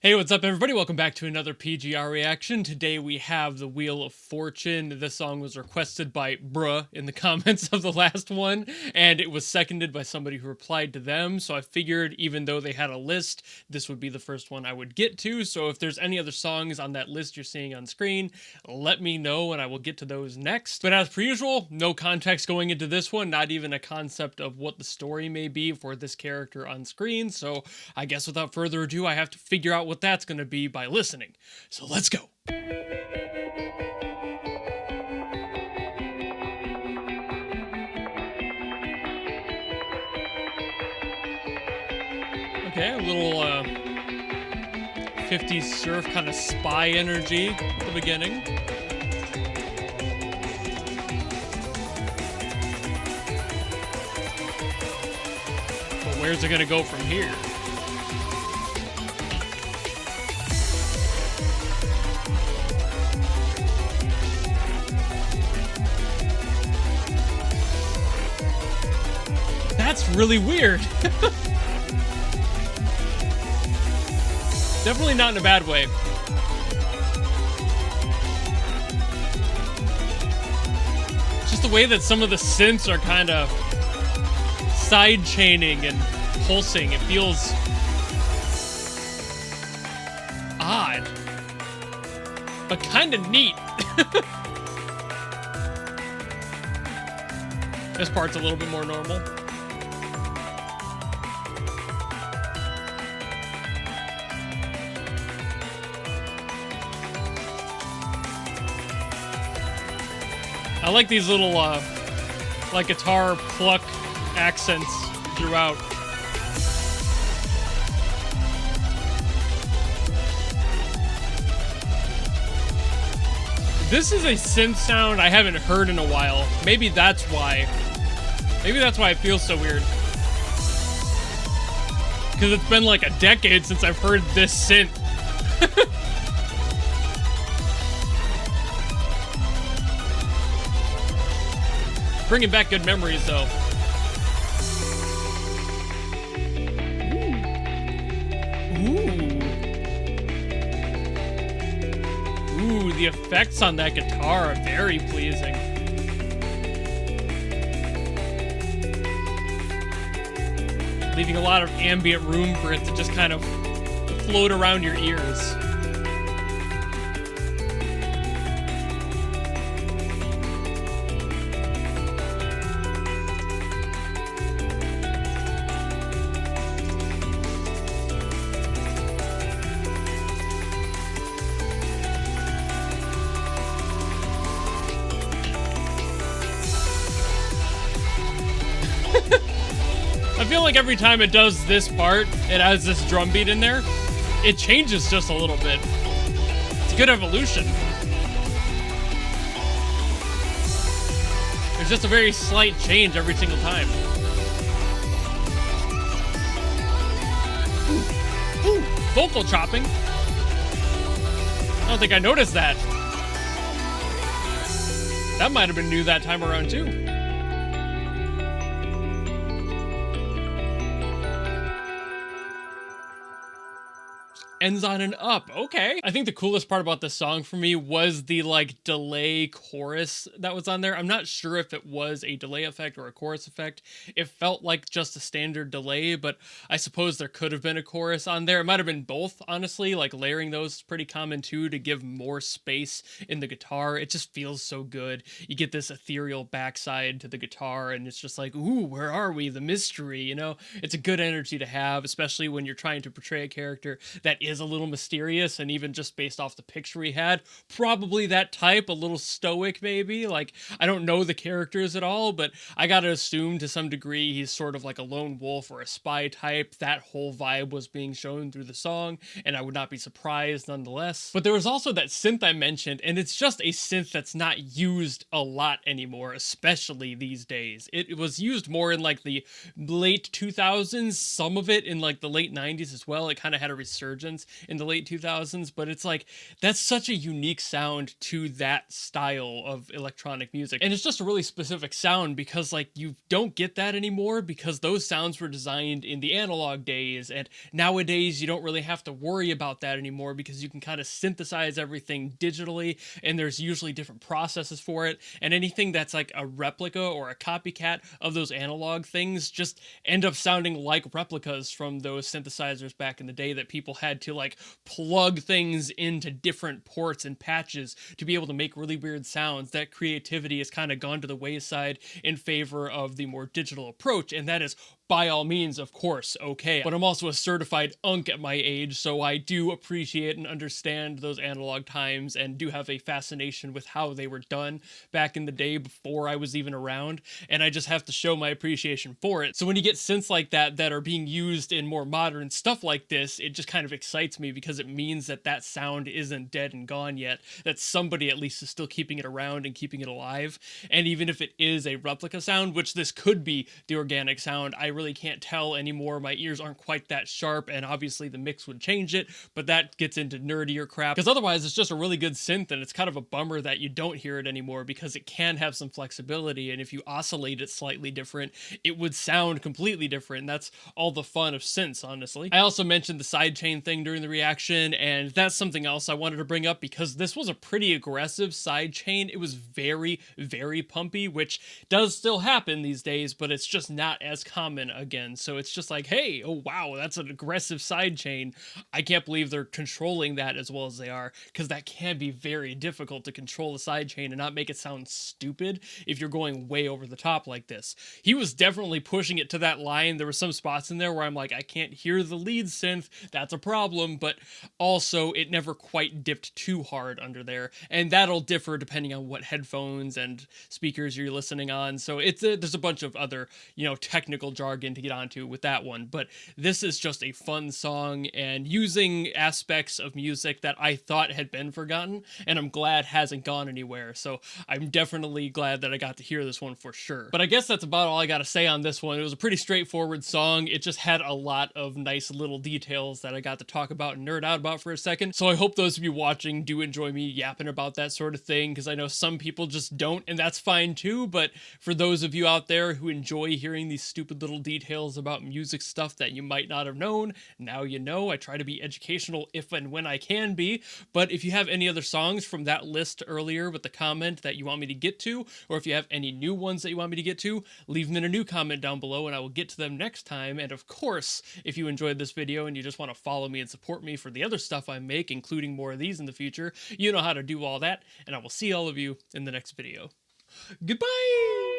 Hey, what's up, everybody? Welcome back to another PGR reaction. Today we have the Wheel of Fortune. This song was requested by Bruh in the comments of the last one, and it was seconded by somebody who replied to them. So I figured, even though they had a list, this would be the first one I would get to. So if there's any other songs on that list you're seeing on screen, let me know and I will get to those next. But as per usual, no context going into this one, not even a concept of what the story may be for this character on screen. So I guess without further ado, I have to figure out what that's going to be by listening. So let's go. Okay, a little 50s surf kind of spy energy at the beginning. But where's it going to go from here? That's really weird. Definitely not in a bad way. Just the way that some of the synths are kind of side chaining and pulsing. It feels odd, but kind of neat. This part's a little bit more normal. I like these little, like guitar pluck accents throughout. This is a synth sound I haven't heard in a while. Maybe that's why. Maybe that's why it feels so weird. Because it's been like a decade since I've heard this synth. Bringing back good memories, though. Ooh, the effects on that guitar are very pleasing. Leaving a lot of ambient room for it to just kind of float around your ears. I feel like every time it does this part, it has this drum beat in there, it changes just a little bit. It's a good evolution. There's just a very slight change every single time. Ooh, vocal chopping. I don't think I noticed that. That might have been new that time around too. Ends on an up. Okay. I think the coolest part about the song for me was the like delay chorus that was on there. I'm not sure if it was a delay effect or a chorus effect. It felt like just a standard delay, but I suppose there could have been a chorus on there. It might have been both, honestly. Like layering those is pretty common too to give more space in the guitar. It just feels so good. You get this ethereal backside to the guitar and it's just like, ooh, where are we? The mystery, you know? It's a good energy to have, especially when you're trying to portray a character that is a little mysterious, and even just based off the picture we had, probably that type, a little stoic maybe. Like, I don't know the characters at all, but I gotta assume to some degree he's sort of like a lone wolf or a spy type. That whole vibe was being shown through the song, and I would not be surprised nonetheless. But there was also that synth I mentioned, and it's just a synth that's not used a lot anymore, especially these days. It was used more in like the late 2000s, some of it in like the late 90s as well. It kind of had a resurgence synths in the late 2000s, but it's like, that's such a unique sound to that style of electronic music. And it's just a really specific sound because like you don't get that anymore because those sounds were designed in the analog days, and nowadays you don't really have to worry about that anymore because you can kind of synthesize everything digitally, and there's usually different processes for it, and anything that's like a replica or a copycat of those analog things just end up sounding like replicas from those synthesizers back in the day that people had to like plug things into different ports and patches to be able to make really weird sounds. That creativity has kind of gone to the wayside in favor of the more digital approach, and that is by all means, of course, okay. But I'm also a certified unk at my age, so I do appreciate and understand those analog times and do have a fascination with how they were done back in the day before I was even around, and I just have to show my appreciation for it. So when you get synths like that that are being used in more modern stuff like this, it just kind of excites me because it means that that sound isn't dead and gone yet, that somebody at least is still keeping it around and keeping it alive. And even if it is a replica sound, which this could be the organic sound, I really can't tell anymore. My ears aren't quite that sharp, and obviously the mix would change it, but that gets into nerdier crap, because otherwise it's just a really good synth, and it's kind of a bummer that you don't hear it anymore because it can have some flexibility, and if you oscillate it slightly different, it would sound completely different, and that's all the fun of synths, honestly. I also mentioned the sidechain thing during the reaction, and that's something else I wanted to bring up because this was a pretty aggressive sidechain. It was very, very pumpy, which does still happen these days, but it's just not as common again. So it's just like, hey, oh wow, that's an aggressive sidechain. I can't believe they're controlling that as well as they are, because that can be very difficult to control the sidechain and not make it sound stupid if you're going way over the top like this. He was definitely pushing it to that line. There were some spots in there where I'm like, I can't hear the lead synth, that's a problem, but also it never quite dipped too hard under there, and that'll differ depending on what headphones and speakers you're listening on. So there's a bunch of other, technical jargon to get onto with that one, but this is just a fun song and using aspects of music that I thought had been forgotten, and I'm glad hasn't gone anywhere. So I'm definitely glad that I got to hear this one for sure. But I guess that's about all I got to say on this one. It was a pretty straightforward song. It just had a lot of nice little details that I got to talk about and nerd out about for a second. So I hope those of you watching do enjoy me yapping about that sort of thing, because I know some people just don't, and that's fine too. But for those of you out there who enjoy hearing these stupid little details about music stuff that you might not have known, now you know. I try to be educational if and when I can be, but if you have any other songs from that list earlier with the comment that you want me to get to, or if you have any new ones that you want me to get to, leave them in a new comment down below and I will get to them next time. And of course, if you enjoyed this video and you just want to follow me and support me for the other stuff I make, including more of these in the future, you know how to do all that, and I will see all of you in the next video. Goodbye!